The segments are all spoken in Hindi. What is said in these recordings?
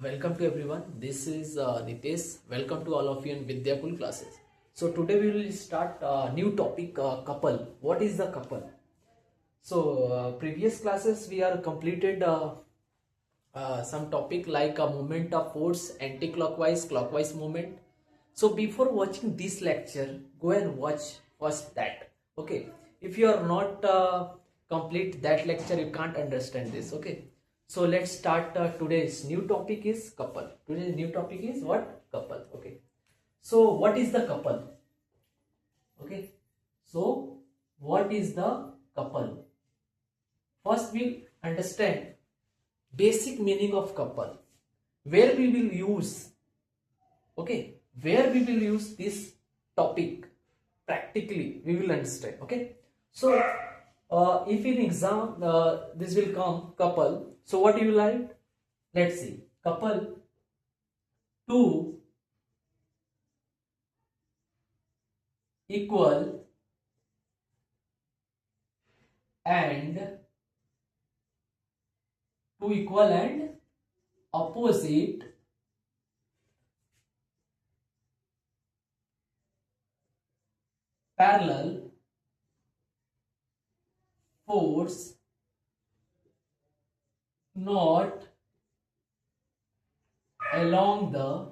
Welcome to everyone. This is Nitesh. Welcome to all of you in Vidyakul classes. So today we will start a new topic, couple. What is the couple? So previous classes we are completed some topic like a moment of force, anti-clockwise, clockwise movement. So before watching this lecture, go and watch first that. Okay. If you are not complete that lecture, you can't understand this. Okay. So let's start today's new topic is couple. Today's new topic is what? Couple. Okay. So what is the couple? Okay. So what is the couple? First we understand basic meaning of couple. Where we will use, okay, where we will use this topic practically, we will understand. Okay. So if in exam this will come couple, so what you will write? Let's see, couple, two equal and opposite parallel force not along the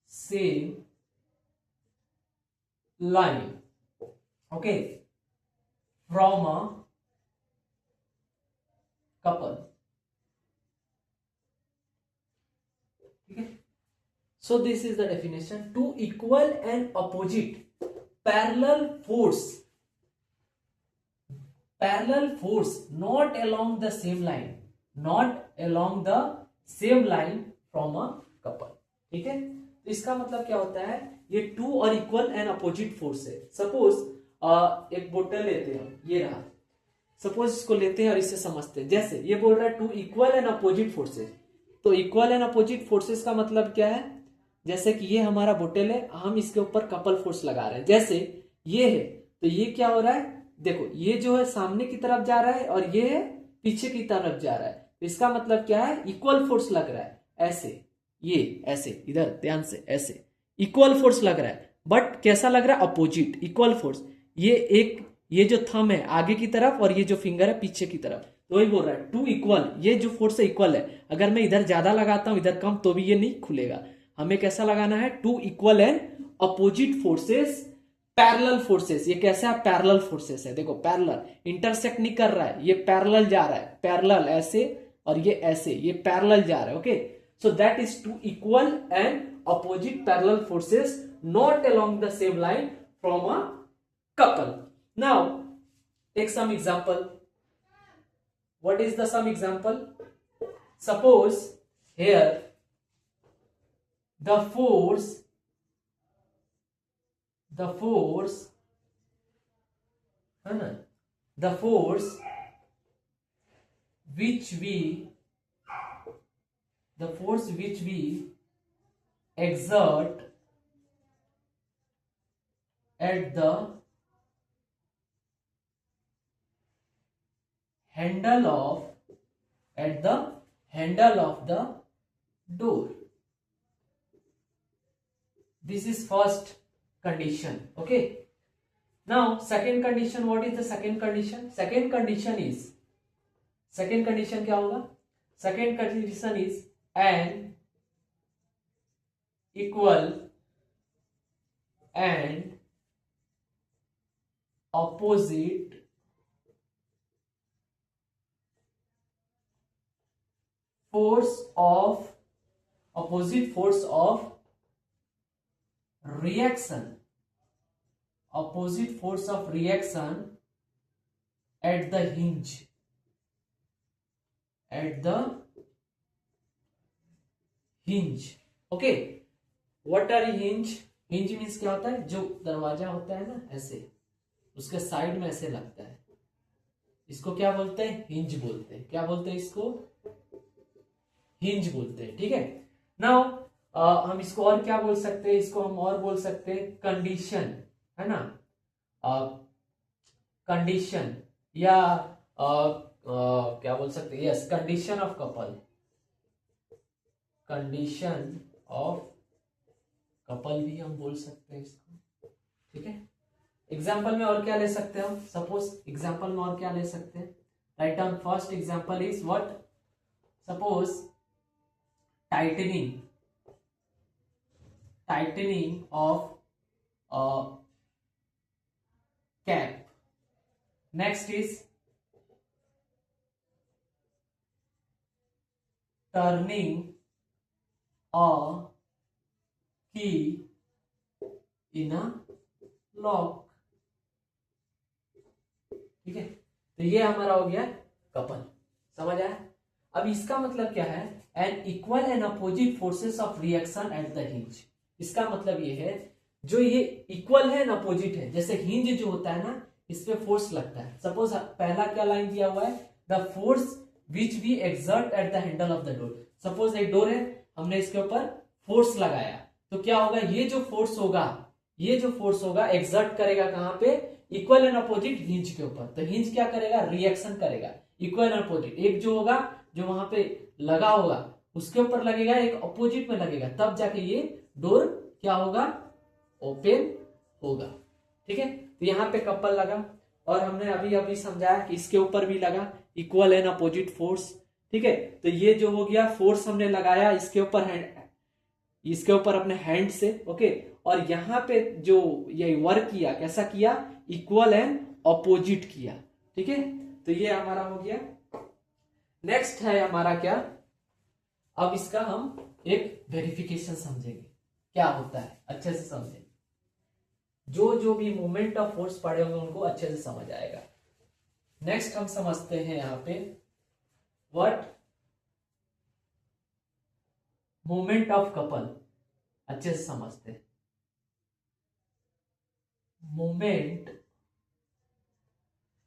same line, okay, from a couple. Okay. So this is the definition. Two equal and opposite parallel force not along the same line, from a couple. ठीक है. तो इसका मतलब क्या होता है, ये टू और इक्वल एंड अपोजिट फोर्स है. सपोज एक बोतल लेते हैं, ये रहा, सपोज इसको लेते हैं और इससे समझते हैं. जैसे ये बोल रहा है two equal and opposite forces, तो इक्वल एंड अपोजिट फोर्सेस का मतलब क्या है, जैसे कि ये हमारा बोतल है, हम इसके ऊपर कपल फोर्स लगा रहे हैं. जैसे ये है, तो ये क्या हो रहा है, देखो ये जो है सामने की तरफ जा रहा है और ये है पीछे की तरफ जा रहा है. तो इसका मतलब क्या है, इक्वल फोर्स लग रहा है. ऐसे, ये ऐसे, इधर ध्यान से, ऐसे इक्वल फोर्स लग रहा है, बट कैसा लग रहा है, अपोजिट. इक्वल फोर्स, ये जो थंब है आगे की तरफ और ये जो फिंगर है पीछे की तरफ, तो वही बोल रहा है टू इक्वल. ये जो फोर्स है इक्वल है. अगर मैं इधर ज्यादा लगाता हूं इधर कम, तो भी ये नहीं खुलेगा. हमें कैसा लगाना है, two equal and opposite forces parallel forces. ये कैसा है, पैरेलल फोर्सेस है. देखो पैरेलल, इंटरसेक्ट नहीं कर रहा है, ये पैरेलल जा रहा है, पैरेलल ऐसे और ये ऐसे, ये पैरेलल जा रहा है. Okay. So that is two equal and opposite parallel forces not along the same line from a couple. Now take some example. What is the some example? Suppose here the force which we exert at the handle of the door. This is first condition. Okay. Now second condition, what is the second condition? Second condition क्या होगा, second condition is an equal and opposite force of reaction at the hinge. Okay. What are hinge? Hinge means क्या होता है, जो दरवाजा होता है ना ऐसे, उसके साइड में ऐसे लगता है, इसको क्या बोलते हैं, हिंज बोलते हैं. क्या बोलते हैं इसको, हिंज बोलते हैं. ठीक है. नाउ हम इसको और क्या बोल सकते हैं, इसको हम और बोल सकते हैं कंडीशन, है ना, कंडीशन या क्या बोल सकते हैं, yes, condition of couple, condition of couple भी हम बोल सकते हैं इसको, ठीक है। एग्जाम्पल में और क्या ले सकते हैं हम, सपोज एग्जाम्पल में और क्या ले सकते हैं, write down first example is what, suppose tightening, tightening of a cap. Next is turning a key in a lock, ठीक है। तो ये हमारा हो गया कपल, समझ आया। अब इसका मतलब क्या है, an equal and opposite forces of reaction at the hinge. इसका मतलब ये है, जो ये इक्वल है एंड अपोजिट है, जैसे हिंज जो होता है ना, इस पे फोर्स लगता है। सपोज पहला क्या लाइन दिया हुआ है, the force which we exert at the handle of the door. Suppose एक डोर है, हमने इसके ऊपर फोर्स लगाया, तो क्या होगा, ये जो फोर्स होगा, ये जो फोर्स होगा एक्सर्ट करेगा कहां पे, इक्वल एंड अपोजिट हिंज के ऊपर। तो हिंज क्या करेगा, रिएक्शन करेगा, इक्वल एंड अपोजिट। एक जो होगा, जो वहां पे लगा होगा, उसके ऊपर लगेगा, एक अपोजिट में लगेगा, तब जाके ये डोर क्या होगा, ओपन होगा, ठीक है। तो यहाँ पे कपल लगा, और हमने अभी अभी समझाया कि इसके ऊपर भी लगा, इक्वल एंड अपोजिट फोर्स, ठीक है। तो ये जो हो गया, फोर्स हमने लगाया इसके ऊपर, हैंड, इसके ऊपर अपने हैंड से, ओके। और यहाँ पे जो ये वर्क किया, कैसा किया, इक्वल एंड अपोजिट किया, ठीक है। तो ये हमारा हो गया। नेक्स्ट है हमारा क्या, अब इसका हम एक वेरिफिकेशन समझेंगे, क्या होता है अच्छे से समझेंगे। जो भी मोमेंट ऑफ फोर्स पढ़े होंगे उनको अच्छे से समझ आएगा। नेक्स्ट हम समझते हैं यहाँ पे व्हाट, मोमेंट ऑफ कपल, अच्छे से समझते हैं। Moment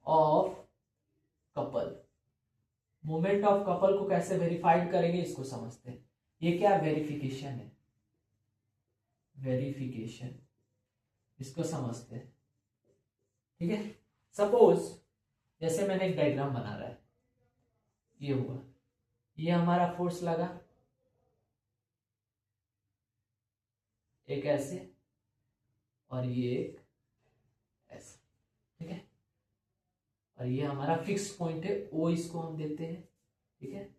of couple, moment of couple को कैसे वेरीफाइड करेंगे, इसको समझते हैं। ये क्या वेरिफिकेशन है, वेरिफिकेशन, इसको समझते हैं, ठीक है। सपोज जैसे मैंने एक डायग्राम बना रहा है, ये हुआ, ये हमारा फोर्स लगा, एक ऐसे और ये एक ऐसे, ठीक है। और ये हमारा फिक्स पॉइंट है, ओ इसको हम देते हैं, ठीक है।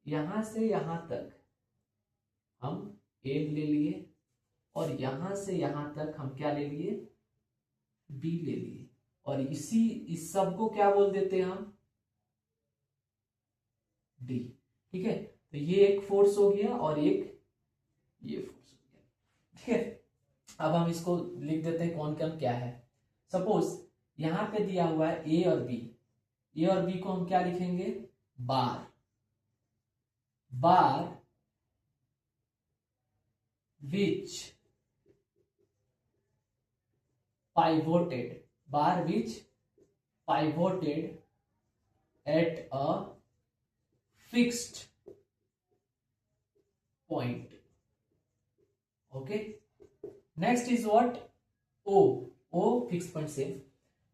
यहां से यहां तक हम एम ले लिए, और यहां से यहां तक हम क्या ले लिए, बी ले लिए, और इस सब को क्या बोल देते हैं हम, डी, ठीक है। तो ये एक फोर्स हो गया, और एक ये फोर्स हो गया, ठीक है। अब हम इसको लिख देते हैं कौन कौन क्या है। सपोज यहां पे दिया हुआ है ए और बी, ए और बी को हम क्या लिखेंगे, बार, बार विच pivoted, bar which pivoted at a fixed point, okay. Next is what, o, o fixed point same,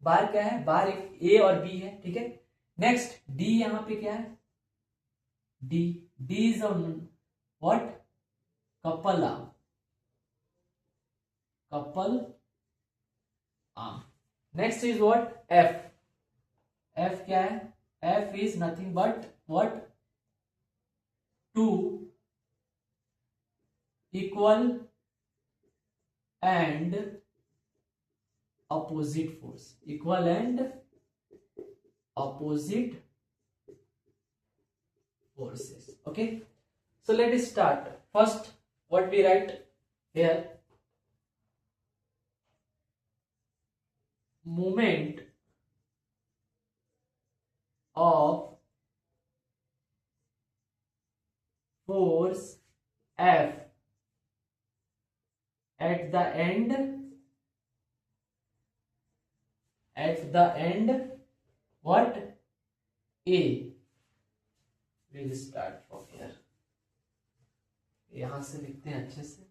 बार क्या है, बार एक ए और बी है, ठीक है। नेक्स्ट डी, यहां पे क्या है, D, D is what, couple arm, couple arm. Next is what, F, F क्या है, F is nothing but what, two equal and opposite force, equal and opposite forces, okay. So let us start. First what we write here, moment of force F at the end, at the end what, A, we'll start from here, यहां से लिखते हैं अच्छे से,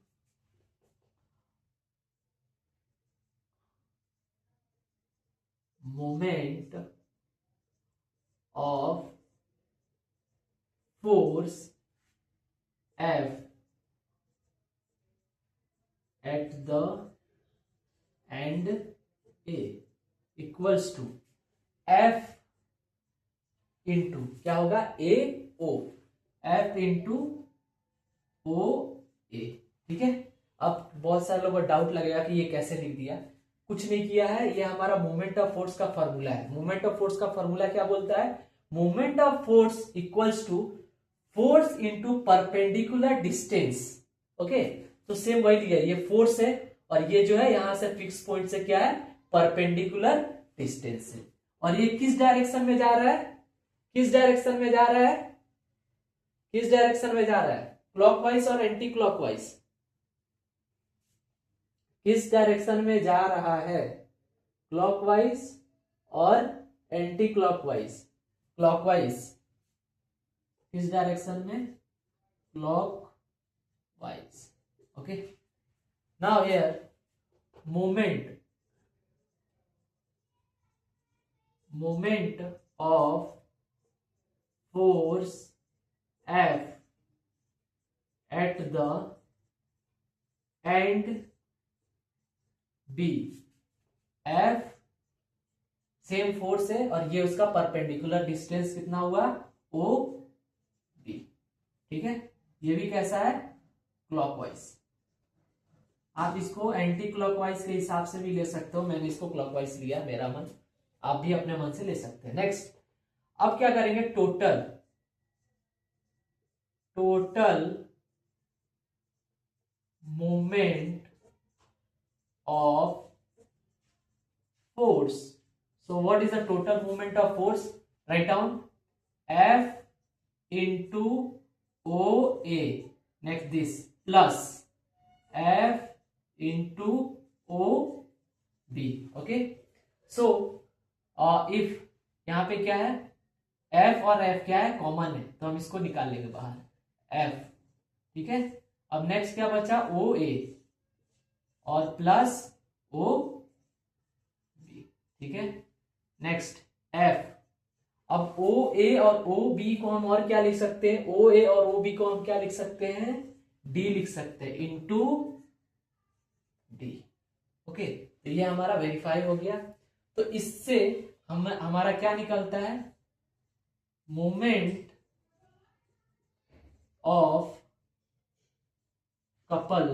moment of force F at the end A equals to F into क्या होगा ए ओ, F इंटू ओ ए। ठीक है, अब बहुत सारे लोगों को डाउट लगेगा कि ये कैसे लिख दिया। कुछ नहीं किया है, ये हमारा मोमेंट ऑफ फोर्स का फॉर्मूला है। मोमेंट ऑफ फोर्स का फॉर्मूला क्या बोलता है? Moment of force equals to force into perpendicular distance. Okay, तो सेम वही लिया, ये फोर्स है और ये जो है यहां से फिक्स पॉइंट से क्या है? परपेंडिकुलर डिस्टेंस है। और ये किस डायरेक्शन में जा रहा है? किस डायरेक्शन में जा रहा है? किस डायरेक्शन में जा रहा है? क्लॉकवाइज और एंटी क्लॉकवाइज? किस डायरेक्शन में जा रहा है? क्लॉकवाइज और एंटी क्लॉकवाइज? क्लॉकवाइज। किस डायरेक्शन में? Clockwise. Okay, now here moment of force F at the end B। F same force है और ये उसका परपेंडिकुलर डिस्टेंस कितना हुआ? O B. ठीक है, ये भी कैसा है? क्लॉकवाइज। आप इसको एंटी क्लॉकवाइज के हिसाब से भी ले सकते हो, मैंने इसको क्लॉकवाइज लिया, मेरा मन, आप भी अपने मन से ले सकते हैं। नेक्स्ट, अब क्या करेंगे? Total moment of force. So what is the total moment of force? Right down F into O A, next this plus F into O B. Okay, so if यहां पे क्या है? F और F क्या है? कॉमन है, तो हम इसको निकाल लेंगे बाहर, F। ठीक है, अब नेक्स्ट क्या बचा? ओ ए और प्लस ओ बी। ठीक है, नेक्स्ट F। अब ओ ए और ओ बी को हम और क्या लिख सकते हैं? ओ ए और ओ बी को हम क्या लिख सकते हैं? डी लिख सकते हैं, इंटू डी। ओके, तो ये हमारा वेरीफाई हो गया। तो इससे हमारा क्या निकलता है? Moment of couple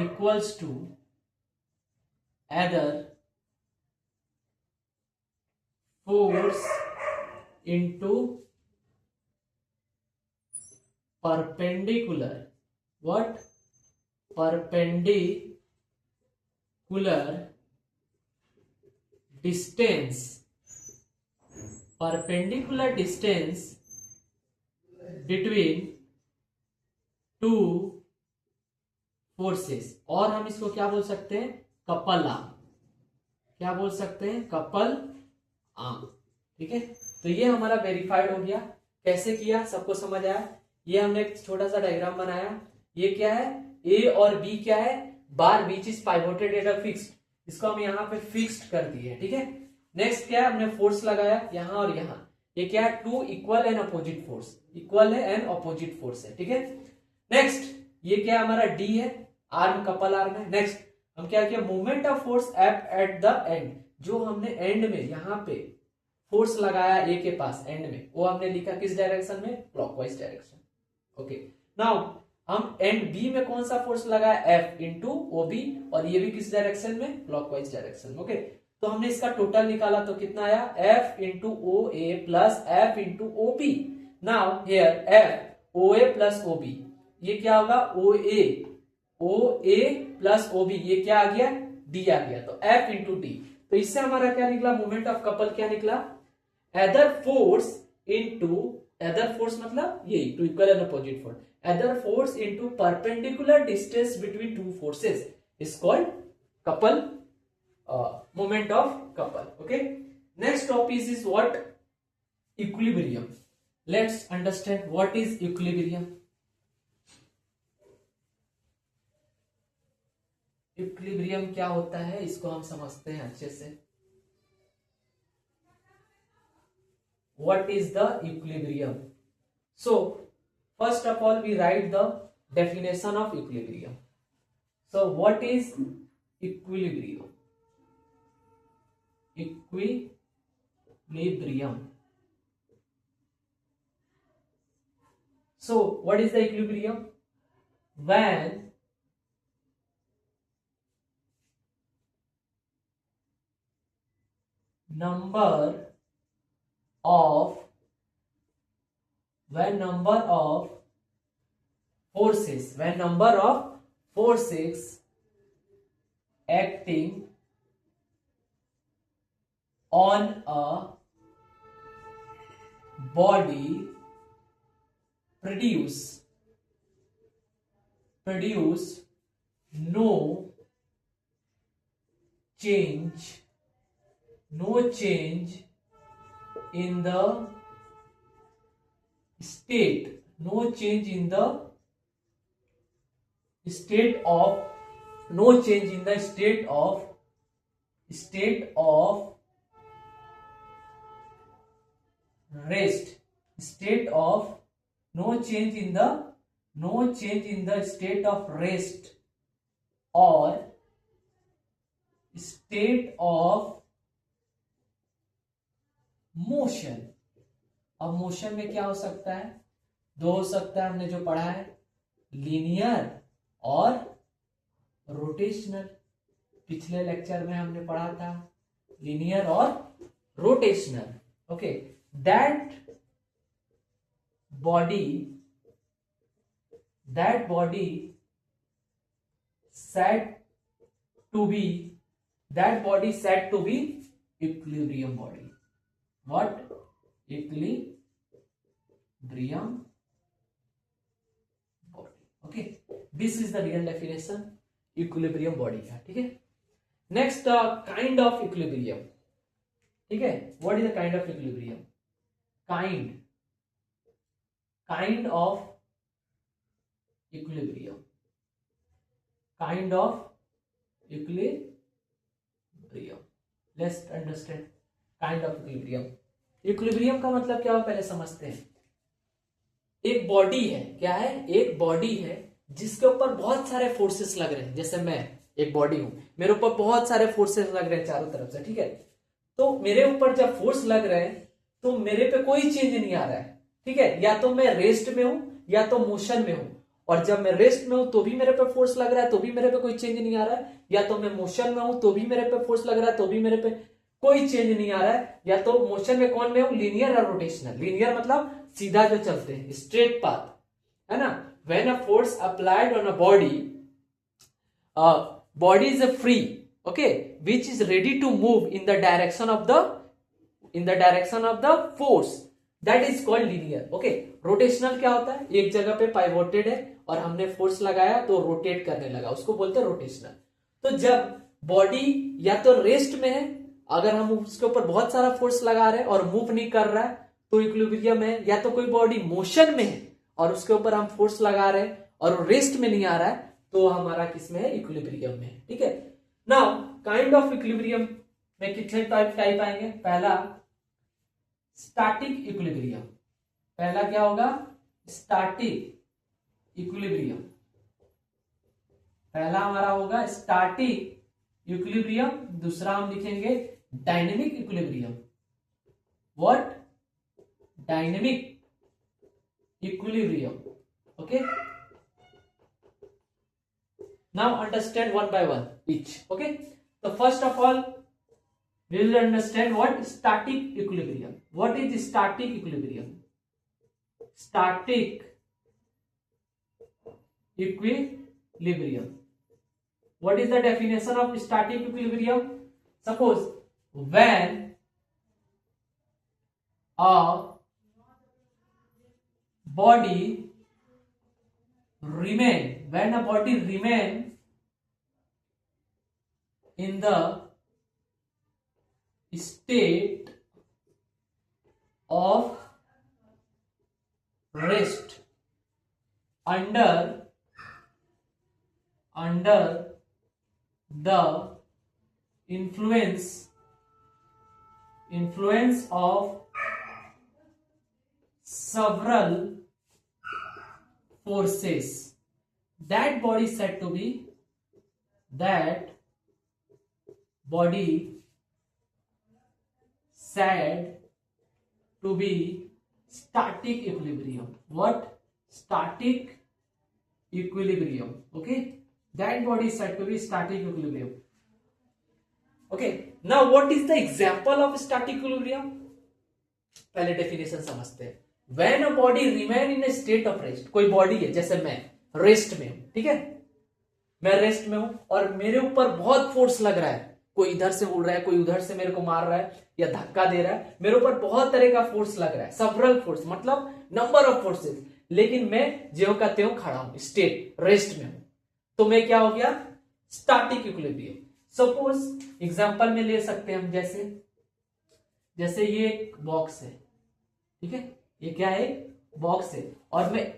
equals to either force into perpendicular distance between two forces। और हम इसको क्या बोल सकते हैं? Couple arm. क्या बोल सकते हैं? Couple arm. ठीक है, तो ये हमारा वेरीफाइड हो गया। कैसे किया सबको समझ आया? ये हमने एक छोटा सा डायग्राम बनाया। ये क्या है? ए और बी क्या है? Bar which is pivoted at a fixed, इसको हम यहाँ पे फिक्स्ड कर दिए। ठीक है, नेक्स्ट क्या है? हमने फोर्स लगाया यहाँ और यहाँ। ये क्या है? Two equal and opposite force, equal है एंड अपोजिट फोर्स है। ठीक है, नेक्स्ट ये क्या है? हमारा डी है, आर्म, कपल आर्म है। नेक्स्ट हम क्या किया? Movement of force F at the end, जो हमने एंड में यहाँ पे फोर्स लगाया ए के पास एंड में, वो हमने लिखा किस डायरेक्शन में? Clockwise direction. ओके, नाउ हम एंड बी में कौन सा फोर्स लगाया? F इंटू ओ बी, और ये भी किस डायरेक्शन में? Clockwise direction. ओके, तो हमने इसका टोटल निकाला तो कितना आया? F into O A plus F into O B. Now here F O A plus O B, ये क्या होगा? ओ ए प्लस ओ बी, ये क्या आ गया? डी आ गया, तो F इंटू डी। तो इससे हमारा क्या निकला? मोमेंट ऑफ कपल क्या निकला? Other force into, other force मतलब यही two equal and opposite force, other force into perpendicular distance between two forces is called couple, moment of couple. Okay, next topic is what? Equilibrium. Let's understand what is equilibrium. Equilibrium क्या होता है इसको हम समझते हैं अच्छे से. What is the equilibrium? So first of all we write the definition of equilibrium. So what is equilibrium? Equilibrium. So what is the equilibrium? When number of forces acting on a body produce no change in the state, no change in the state of rest, no change in the state of rest or state of motion. अब मोशन में क्या हो सकता है? दो हो सकता है, हमने जो पढ़ा है लीनियर और रोटेशनल. पिछले लेक्चर में हमने पढ़ा था लीनियर और rotational. Okay, that body said to be equilibrium body. What? Equilibrium body. Okay, this is the real definition equilibrium body का. ठीक है. Next kind of equilibrium. ठीक है. What is the kind of equilibrium? Kind of equilibrium. Let's understand kind of equilibrium. Equilibrium का मतलब क्या हो पहले समझते हैं. एक बॉडी है, क्या है? एक बॉडी है जिसके ऊपर बहुत सारे फोर्सेस लग रहे हैं. जैसे मैं एक बॉडी हूं, मेरे ऊपर बहुत सारे फोर्सेस लग रहे हैं चारों तरफ से. ठीक है, तो मेरे ऊपर जब फोर्स लग रहे हैं तो मेरे पे कोई चेंज नहीं आ रहा है. ठीक है, या तो मैं रेस्ट में हूं या तो मोशन में हूं. और जब मैं रेस्ट में हूं तो भी मेरे पे फोर्स लग रहा है, तो भी मेरे पे कोई चेंज नहीं आ रहा है. या तो मैं मोशन में हूं तो भी मेरे पे फोर्स लग रहा है, तो भी मेरे पे कोई चेंज नहीं आ रहा है. या तो मोशन में कौन में हूं? लीनियर और रोटेशनल. लीनियर मतलब सीधा जो चलते हैं, स्ट्रेट पाथ, है ना. When a force applied on a body is free, okay, which is ready to move in the direction of the force, that is called linear. Okay, rotational क्या होता है? एक जगह पे पाइवोटेड है और हमने फोर्स लगाया तो रोटेट करने लगा, उसको बोलते हैं रोटेशनल. तो जब बॉडी या तो रेस्ट में है, अगर हम उसके ऊपर बहुत सारा फोर्स लगा रहे हैं और मूव नहीं कर रहा है तो इक्विलिब्रियम है. या तो कोई बॉडी मोशन में है और उसके ऊपर हम फोर्स लगा रहे हैं और रेस्ट में नहीं आ रहा है तो हमारा किस में है? इक्विलिब्रियम में. ठीक है. नाउ काइंड ऑफ इक्विलिब्रियम में कितने टाइप आएंगे? पहला स्टैटिक इक्विलिब्रियम. पहला क्या होगा? Static equilibrium. पहला हमारा होगा स्टैटिक इक्विलिब्रियम. दूसरा हम लिखेंगे dynamic equilibrium. What? Dynamic equilibrium. Okay, now understand one by one each. Okay, so first of all we will understand what static equilibrium. What is static equilibrium? Static equilibrium. What is the definition of static equilibrium? Suppose when a body remain in the state of rest under the influence of several forces, that body said to be static equilibrium. What? Static equilibrium. Okay, that body is said to be static equilibrium. Okay, now what is the example of static equilibrium? पहले डेफिनेशन समझते हैं. When a body remain in a state of rest, कोई बॉडी है, जैसे मैं रेस्ट में हूं, ठीक है, मैं रेस्ट में हूं और मेरे ऊपर बहुत फोर्स लग रहा है, कोई इधर से उड़ रहा है, कोई उधर से मेरे को मार रहा है या धक्का दे रहा है, मेरे ऊपर बहुत तरह का फोर्स लग रहा है, सेवरल फोर्स मतलब नंबर ऑफ फोर्सेस, लेकिन मैं ज्यों का त्यों खड़ा हूं, स्टेट रेस्ट में हूं, तो मैं क्या हो गया? Static equilibrium. सपोज एग्जांपल में ले सकते हैं हम, जैसे ये एक बॉक्स है, ठीक है, ये क्या है? बॉक्स है और मैं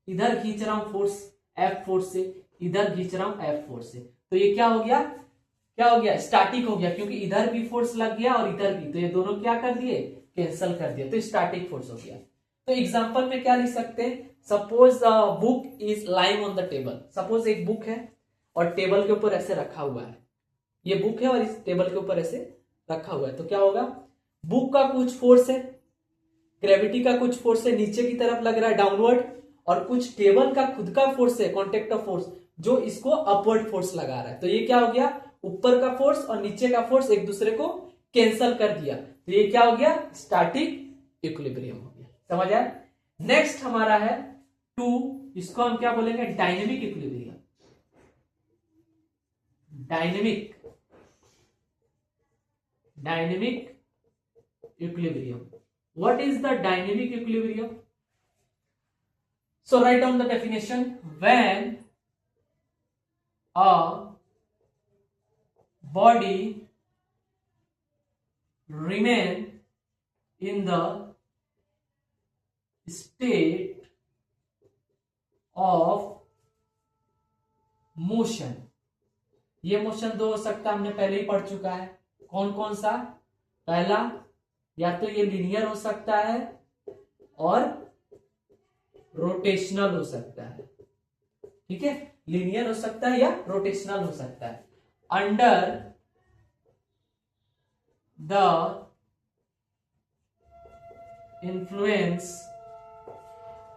इधर खींच रहा हूं फोर्स एफ फोर्स से, इधर खींच रहा हूं एफ फोर्स से, तो ये क्या हो गया? स्टैटिक हो गया, क्योंकि इधर भी फोर्स लग गया और इधर भी, तो ये दोनों क्या कर दिए? कैंसल कर दिया, तो स्टैटिक फोर्स हो गया. तो एग्जांपल में क्या लिख सकते हैं? Suppose book is lying on the table. Suppose एक बुक है और टेबल के ऊपर ऐसे रखा हुआ है, ये बुक है और इस टेबल के ऊपर ऐसे रखा हुआ है, तो क्या होगा? बुक का कुछ फोर्स है, ग्रेविटी का कुछ फोर्स है, नीचे की तरफ लग रहा है डाउनवर्ड, और कुछ टेबल का खुद का फोर्स है, कॉन्टेक्ट ऑफ फोर्स, जो इसको अपवर्ड फोर्स लगा रहा है. तो ये क्या हो गया? ऊपर का फोर्स और नीचे का फोर्स एक दूसरे को कैंसल कर दिया, तो ये क्या हो गया? स्टैटिक इक्विलिब्रियम हो गया. समझ आया? नेक्स्ट हमारा है 2, इसको हम क्या बोलेंगे? Dynamic equilibrium. Dynamic equilibrium. What is the dynamic equilibrium? So write down the definition. When a body remain in the state of motion, ये मोशन दो हो सकता है, हमने पहले ही पढ़ चुका है. कौन कौन सा? पहला, या तो ये लीनियर हो सकता है और रोटेशनल हो सकता है. ठीक है, लीनियर हो सकता है या रोटेशनल हो सकता है. Under the influence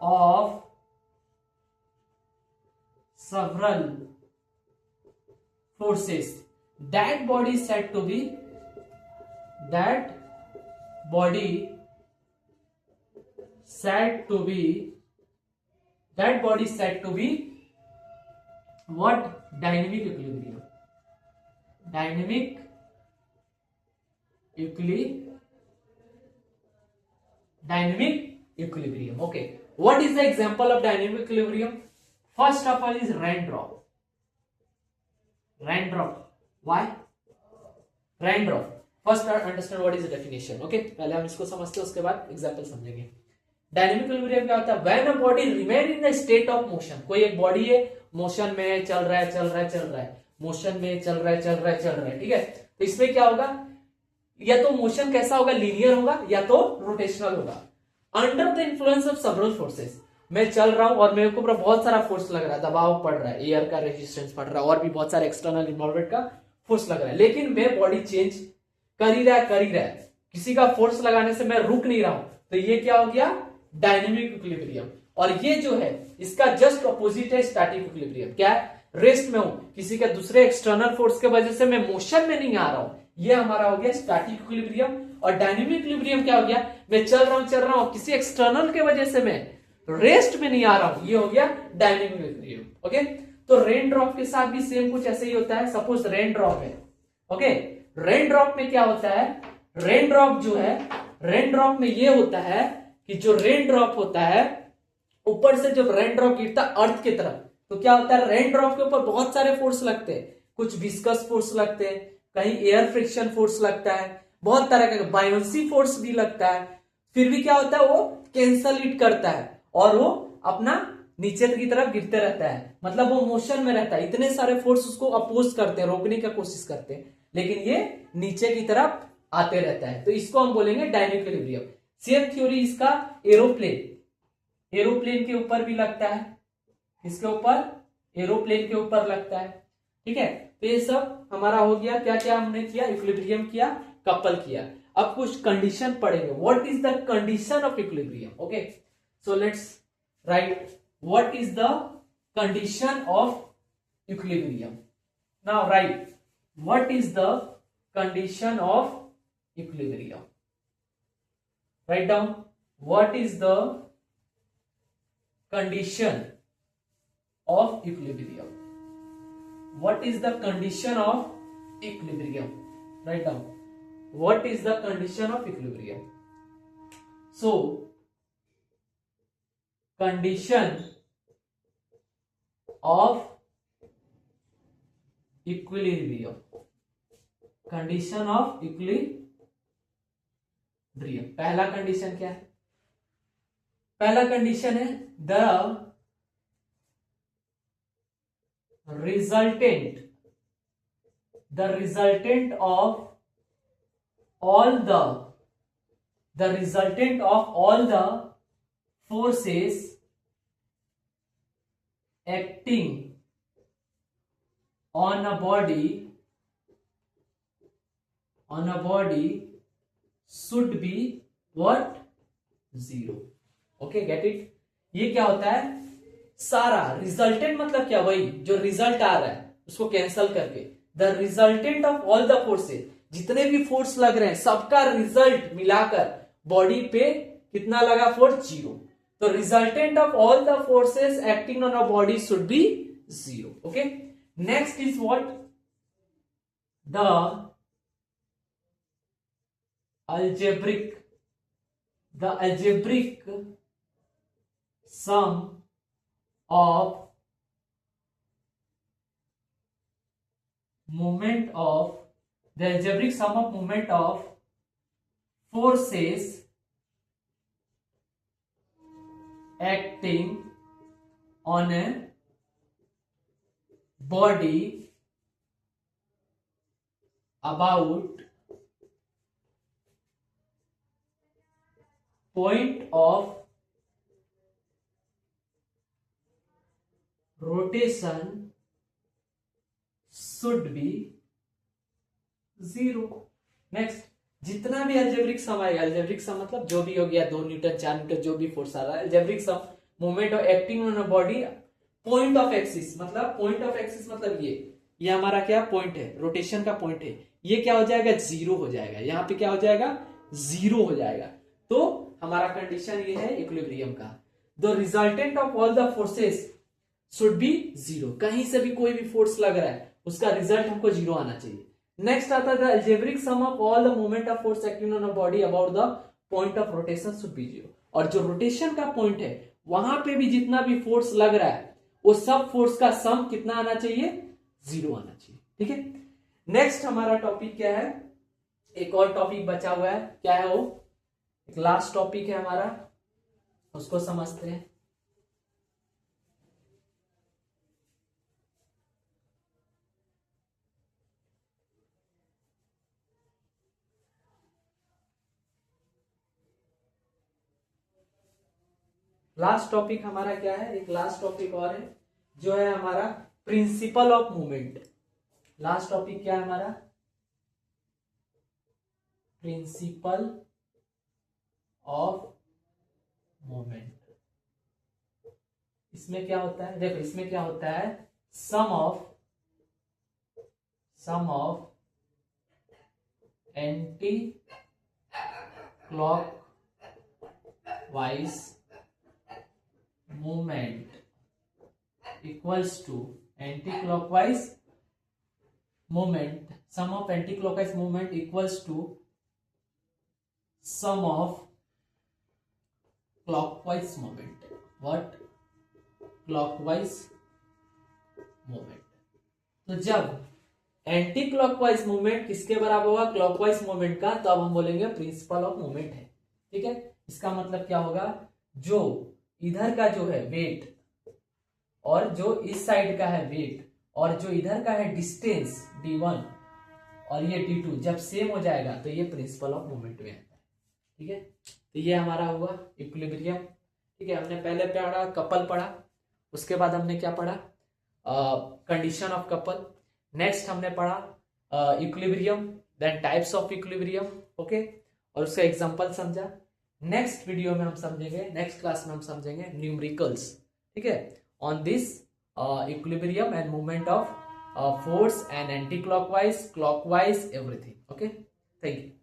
of several forces, that body said to be what? Dynamic equilibrium. Dynamic equilibrium. Okay, what is the example of dynamic equilibrium? First of all is raindrop. Why raindrop? First understand what is the definition. Okay, पहले हम इसको समझते हैं, उसके बाद एग्जांपल समझेंगे. डायनेमिक इक्विलिब्रियम क्या होता है? When a body remain in the state of motion. कोई एक बॉडी है, मोशन में चल रहा है, मोशन में चल रहा है, ठीक है. तो इसमें क्या होगा? या तो मोशन कैसा होगा? लीनियर होगा या तो रोटेशनल होगा. Under the influence of several forces, मैं चल रहा हूं और मेरे को ऊपर बहुत सारा फोर्स लग रहा है, दबाव पड़ रहा है, एयर का रेजिस्टेंस पड़ रहा है, और भी बहुत सारे एक्सटर्नल इन्वॉल्वमेंट का फोर्स लग रहा है, लेकिन मैं बॉडी चेंज कर ही रहा है, किसी का फोर्स लगाने से मैं रुक नहीं रहा हूं, तो ये क्या हो गया? Dynamic equilibrium. और ये जो है इसका जस्ट अपोजिट है स्टैटिक इक्विलिब्रियम. क्या है? रेस्ट में हूं, किसी का दूसरे एक्सटर्नल फोर्स के वजह से मैं मोशन में नहीं आ रहा हूं, ये हमारा हो गया स्टैटिक इक्विलिब्रियम. और डायनेमिक इक्विलिब्रियम क्या हो गया? मैं चल रहा हूं, किसी एक्सटर्नल के वजह से मैं रेस्ट में नहीं आ रहा हूं, ये हो गया डायनेमिक इक्विलिब्रियम. ओके, तो रेन ड्रॉप के साथ भी सेम कुछ ऐसे ही होता है. सपोज रेन ड्रॉप है. ओके, रेन ड्रॉप में क्या होता है? रेन ड्रॉप जो है, रेन ड्रॉप में ये होता है कि जो रेन ड्रॉप होता है, ऊपर से जब रेन ड्रॉप गिरता है अर्थ की तरफ, तो क्या होता है? रेन ड्रॉप के ऊपर बहुत सारे फोर्स लगते हैं. कुछ विस्कस फोर्स लगते हैं, कहीं एयर फ्रिक्शन फोर्स लगता है, बहुत तरह का बायोंसी फोर्स भी लगता है. फिर भी क्या होता है? वो कैंसल इट करता है और वो अपना नीचे की तरफ गिरते रहता है, मतलब वो मोशन में रहता है, इतने सारे फोर्स उसको अपोज करते हैं, रोकने का कोशिश करते हैं, लेकिन ये नीचे की तरफ आते रहता है, तो इसको हम बोलेंगे डायनामिक इक्विलिब्रियम। सेम थ्योरी इसका एरोप्लेन के ऊपर भी लगता है, इसके ऊपर एरोप्लेन के ऊपर लगता है, ठीक है। तो ये सब हमारा हो गया, क्या क्या हमने किया, इक्विलिब्रियम किया, कपल किया। अब कुछ कंडीशन पढ़ेंगे, what is the condition of equilibrium. Okay, so let's write what is the condition of equilibrium. Now right what is the condition of equilibrium. Write down what is the condition of equilibrium. What is the condition of equilibrium? Write down. What is the condition of equilibrium? So, condition of equilibrium. Condition of equilibrium. पहला कंडीशन क्या है? पहला कंडीशन है the resultant of all the forces acting on a body should be what? Zero. Okay, get it. ये क्या होता है? सारा रिजल्टेंट मतलब क्या? वही जो रिजल्ट आ रहा है उसको कैंसल करके the resultant of all the forces, जितने भी फोर्स लग रहे हैं सबका रिजल्ट मिलाकर बॉडी पे कितना लगा? Force, zero. तो resultant of all the forces acting on a body should be zero. Okay, next is what? The algebraic sum of moment of forces acting on a body about point of rotation should be zero. Next, जितना भी अलजेब्रिक सम आएगा, अलजेब्रिक सम मतलब जो भी हो गया, 2 न्यूटन 4 न्यूटन जो भी फोर्स आ रहा है, algebraic sum moment of acting on a body point of axis, मतलब पॉइंट ऑफ एक्सिस मतलब ये हमारा क्या पॉइंट है? रोटेशन का पॉइंट है। ये क्या हो जाएगा? जीरो हो जाएगा। यहाँ पे क्या हो जाएगा? जीरो हो जाएगा। तो हमारा कंडीशन ये है इक्विलिब्रियम का, the resultant of all the forces should be zero. कहीं से भी कोई भी फोर्स लग रहा है उसका रिजल्ट हमको जीरो आना चाहिए। नेक्स्ट आता है algebraic sum of all the moment of force acting on a body about the point of rotation should be zero. और जो रोटेशन का पॉइंट है वहां पे भी जितना भी फोर्स लग रहा है वो सब फोर्स का सम कितना आना चाहिए? जीरो आना चाहिए। ठीक है, नेक्स्ट हमारा टॉपिक क्या है? एक और टॉपिक बचा हुआ है, क्या है वो? एक लास्ट टॉपिक है हमारा, उसको समझते हैं। लास्ट टॉपिक हमारा क्या है? एक लास्ट टॉपिक और है जो है हमारा principle of movement. Last topic क्या है हमारा? Principle of movement. इसमें क्या होता है? देखो, इसमें क्या होता है? Sum of anti clockwise movement equals to anticlockwise movement, sum of anticlockwise movement equals to sum of clockwise movement. What? Clockwise movement. तो जब एंटी क्लॉकवाइज मूवमेंट किसके बराबर होगा? क्लॉकवाइज मूवमेंट का, तो अब हम बोलेंगे प्रिंसिपल ऑफ मूवमेंट है। ठीक है, इसका मतलब क्या होगा? जो इधर का जो है वेट, और जो इस साइड का है वेट और जो इधर का है डिस्टेंस d1 और ये d2 जब सेम हो जाएगा तो ये प्रिंसिपल ऑफ मोमेंट में आता है। ठीक है, तो ये हमारा हुआ इक्विलिब्रियम। ठीक है, हमने पहले पढ़ा कपल पढ़ा, उसके बाद हमने क्या पढ़ा, कंडीशन ऑफ कपल। नेक्स्ट हमने पढ़ा equilibrium, then types of equilibrium. Okay, और उसका एग्जांपल समझा। नेक्स्ट वीडियो में हम समझेंगे, नेक्स्ट क्लास में हम समझेंगे न्यूमेरिकल्स। ठीक है, on this equilibrium and movement of force and anti clockwise, clockwise, everything. Okay, thank you.